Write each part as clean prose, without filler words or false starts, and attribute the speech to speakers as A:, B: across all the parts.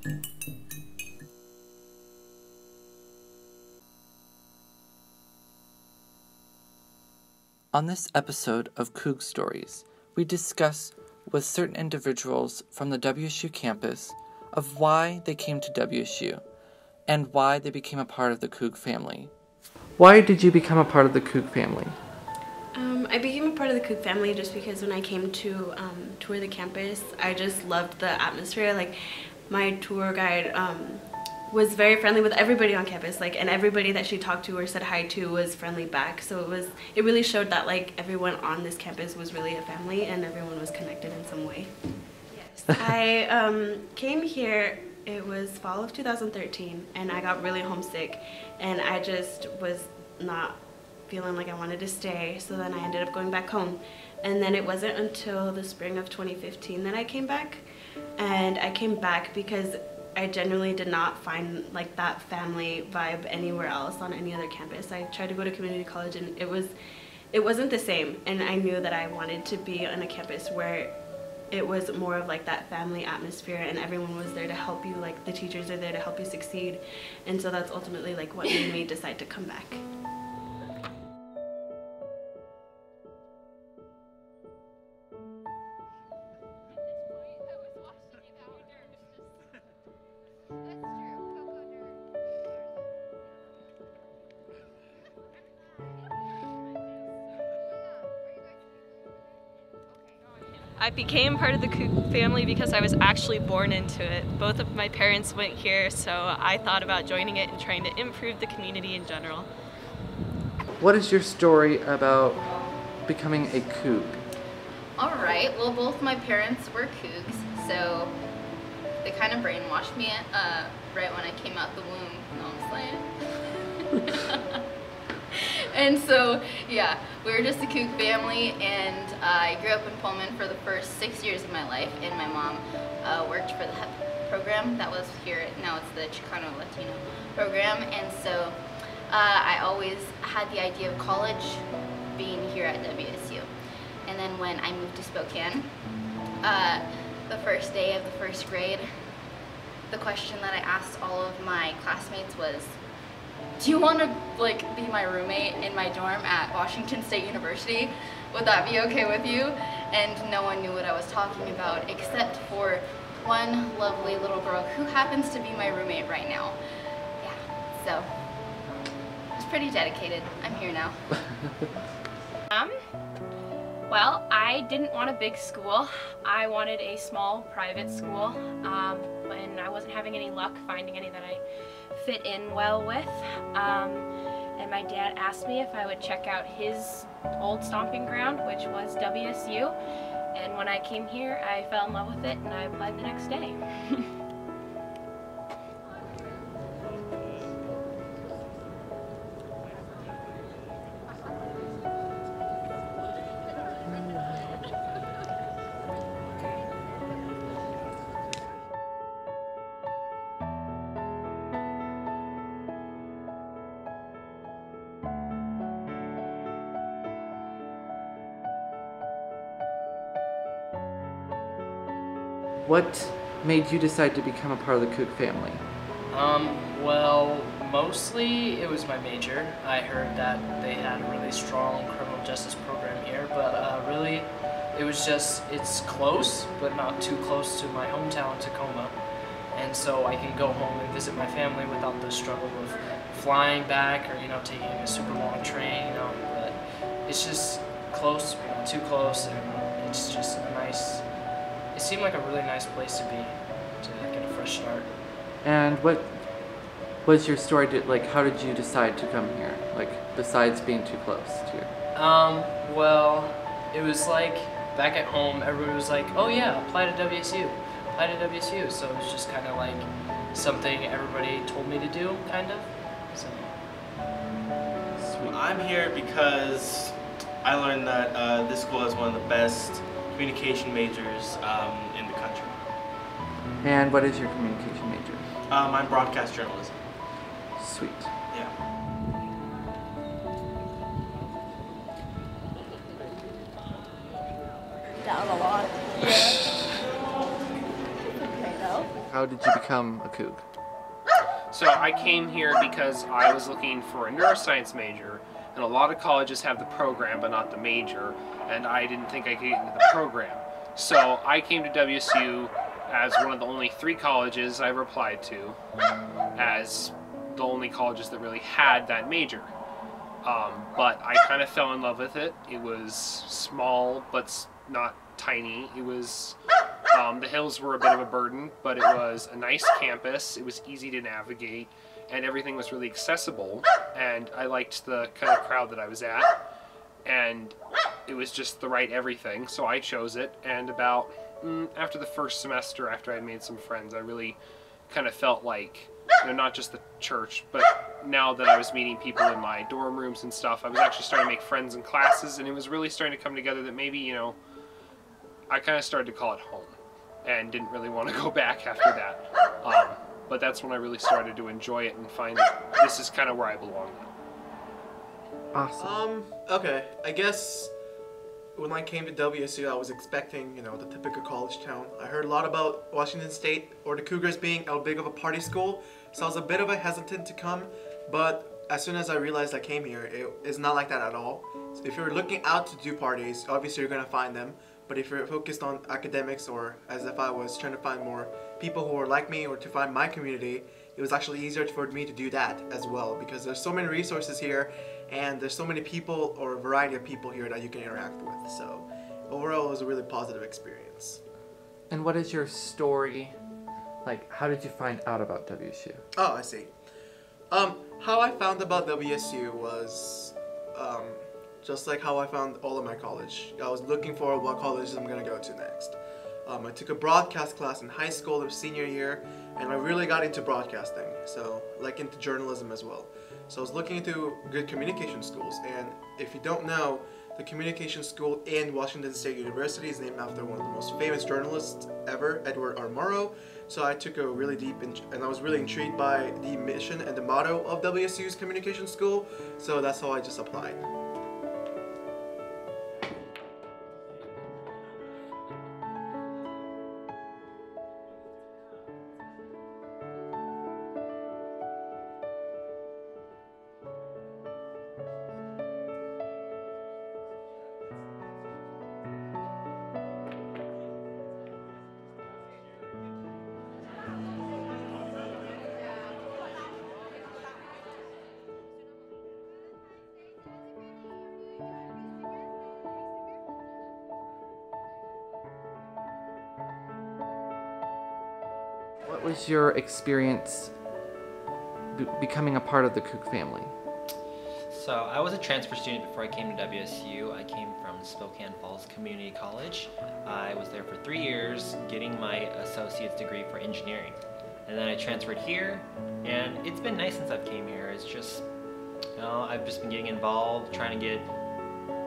A: On this episode of CougStories, we discuss with certain individuals from the WSU campus of why they came to WSU and why they became a part of the Coug family. Why did you become a part of the Coug family?
B: I became a part of the Coug family just because when I came to tour the campus, I just loved the atmosphere. Like, my tour guide was very friendly with everybody on campus, and everybody that she talked to or said hi to was friendly back. So it really showed that everyone on this campus was really a family and everyone was connected in some way. Yes. I came here, it was fall of 2013, and I got really homesick, and I just was not feeling like I wanted to stay, so then I ended up going back home. And then it wasn't until the spring of 2015 that I came back, and I came back because I genuinely did not find that family vibe anywhere else on any other campus. I tried to go to community college and it wasn't the same, and I knew that I wanted to be on a campus where it was more of that family atmosphere and everyone was there to help you, the teachers are there to help you succeed. And so that's ultimately what made me decide to come back.
C: I became part of the Coug family because I was actually born into it. Both of my parents went here, so I thought about joining it and trying to improve the community in general.
A: What is your story about becoming a Coug?
D: Alright, well, both my parents were Cougs, so they kind of brainwashed me right when I came out the womb. No, I'm slaying. And so, yeah, we were just a Coug family, and I grew up in Pullman for the first 6 years of my life, and my mom worked for the HEP program that was here. Now it's the Chicano Latino program, and so I always had the idea of college being here at WSU. And then when I moved to Spokane, the first day of the first grade, the question that I asked all of my classmates was, do you want to be my roommate in my dorm at Washington State University? Would that be okay with you? And no one knew what I was talking about except for one lovely little girl who happens to be my roommate right now. Yeah, so I was pretty dedicated. I'm here now.
E: Well, I didn't want a big school. I wanted a small private school, and I wasn't having any luck finding any that I fit in well with. And my dad asked me if I would check out his old stomping ground, which was WSU. And when I came here, I fell in love with it, and I applied the next day.
A: What made you decide to become a part of the Coug family?
F: Well, mostly it was my major. I heard that they had a really strong criminal justice program here, but really it was just, it's close, but not too close to my hometown, Tacoma. And so I can go home and visit my family without the struggle of flying back or, taking a super long train, but it's just close, but not too close, and it's just a nice, it seemed like a really nice place to be, to get a fresh start.
A: And what was your story, how did you decide to come here, besides being too close to you?
F: Well, it was back at home, everybody was like, oh yeah, apply to WSU, apply to WSU, so it was just kind of something everybody told me to do, kind of, so.
A: Sweet.
G: I'm here because I learned that this school is one of the best communication majors in the country.
A: And what is your communication major?
G: I'm broadcast journalism.
A: Sweet.
G: Yeah.
H: Down a lot. Yeah. Okay though.
A: How did you become a Coug?
H: So I came here because I was looking for a neuroscience major, and a lot of colleges have the program but not the major, and I didn't think I could get into the program. So I came to WSU as one of the only 3 colleges I ever applied to, as the only colleges that really had that major. But I kind of fell in love with it. It was small but not tiny. It was the hills were a bit of a burden, but it was a nice campus. It was easy to navigate, and everything was really accessible. And I liked the kind of crowd that I was at, and it was just the right everything. So I chose it. And about after the first semester, after I had made some friends, I really kind of felt like, not just the church, but now that I was meeting people in my dorm rooms and stuff, I was actually starting to make friends in classes, and it was really starting to come together that maybe, I kind of started to call it home and didn't really want to go back after that. But that's when I really started to enjoy it and find that this is kind of where I belong now.
A: Awesome.
I: Okay, I guess when I came to WSU, I was expecting, the typical college town. I heard a lot about Washington State or the Cougars being a big of a party school, so I was a bit of a hesitant to come, but as soon as I realized I came here, it is not like that at all. So if you're looking out to do parties, obviously you're going to find them, but if you're focused on academics, or as if I was trying to find more people who are like me or to find my community, it was actually easier for me to do that as well, because there's so many resources here, and there's so many people or a variety of people here that you can interact with. So overall, it was a really positive experience.
A: And what is your story? Like, how did you find out about WSU?
I: Oh, I see. How I found about WSU was just like how I found all of my college. I was looking for what colleges I'm going to go to next. I took a broadcast class in high school, senior year, and I really got into broadcasting, so like into journalism as well. So I was looking into good communication schools, and if you don't know, the communication school in Washington State University is named after one of the most famous journalists ever, Edward R. Murrow. So I took a really deep, and I was really intrigued by the mission and the motto of WSU's communication school, so that's how I just applied.
A: What was your experience becoming a part of the Coug family?
J: So I was a transfer student before I came to WSU. I came from Spokane Falls Community College. I was there for 3 years getting my associate's degree for engineering. And then I transferred here, and it's been nice since I've came here. It's just, I've just been getting involved, trying to get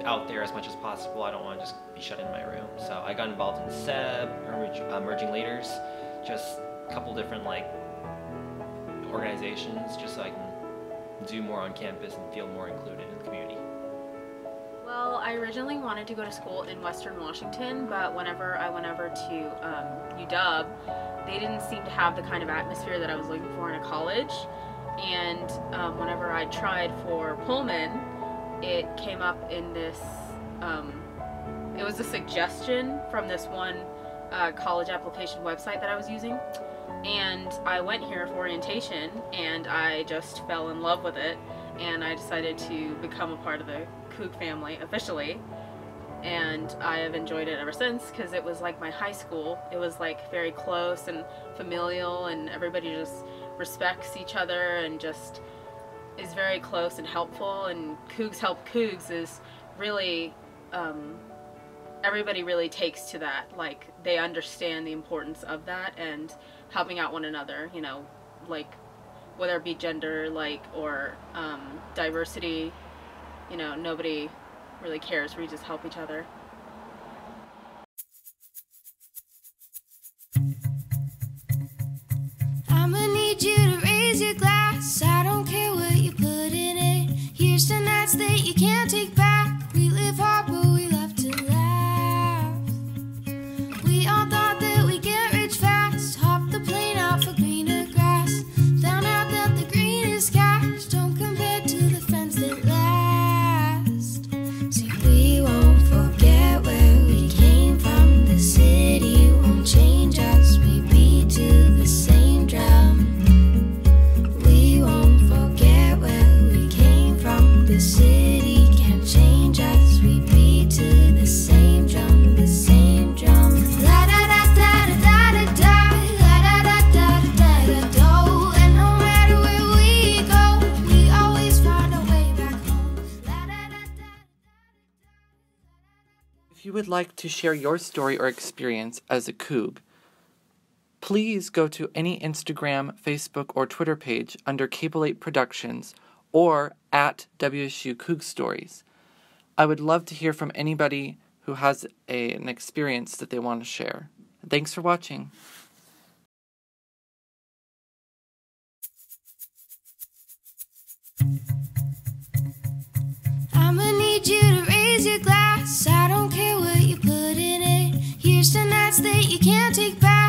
J: out there as much as possible. I don't want to just be shut in my room. So I got involved in SEB, Emerging Leaders, just a couple different organizations, just so I can do more on campus and feel more included in the community.
E: Well, I originally wanted to go to school in Western Washington, but whenever I went over to UW, they didn't seem to have the kind of atmosphere that I was looking for in a college. And whenever I tried for Pullman, it came up in this, it was a suggestion from this one college application website that I was using. And I went here for orientation, and I just fell in love with it, and I decided to become a part of the Coug family officially, and I have enjoyed it ever since, because it was like my high school. It was like very close and familial, and everybody just respects each other and just is very close and helpful, and Cougs help Cougs is really, everybody really takes to that. Like, they understand the importance of that and helping out one another, like whether it be gender, or diversity, nobody really cares. We just help each other.
K: I'ma need you to raise your glass. I don't care what you put in it. Here's to nights that you can't take back. We live hard, but we love to laugh. We all thought that we'd get rich fast. Hop the plane
A: would like to share your story or experience as a Coug, please go to any Instagram, Facebook, or Twitter page under Cable 8 Productions or at WSU CougStories. I would love to hear from anybody who has an experience that they want to share. Thanks for watching.
K: I'ma need you to raise your glass. I don't care what you put in it. Here's to nights that you can't take back.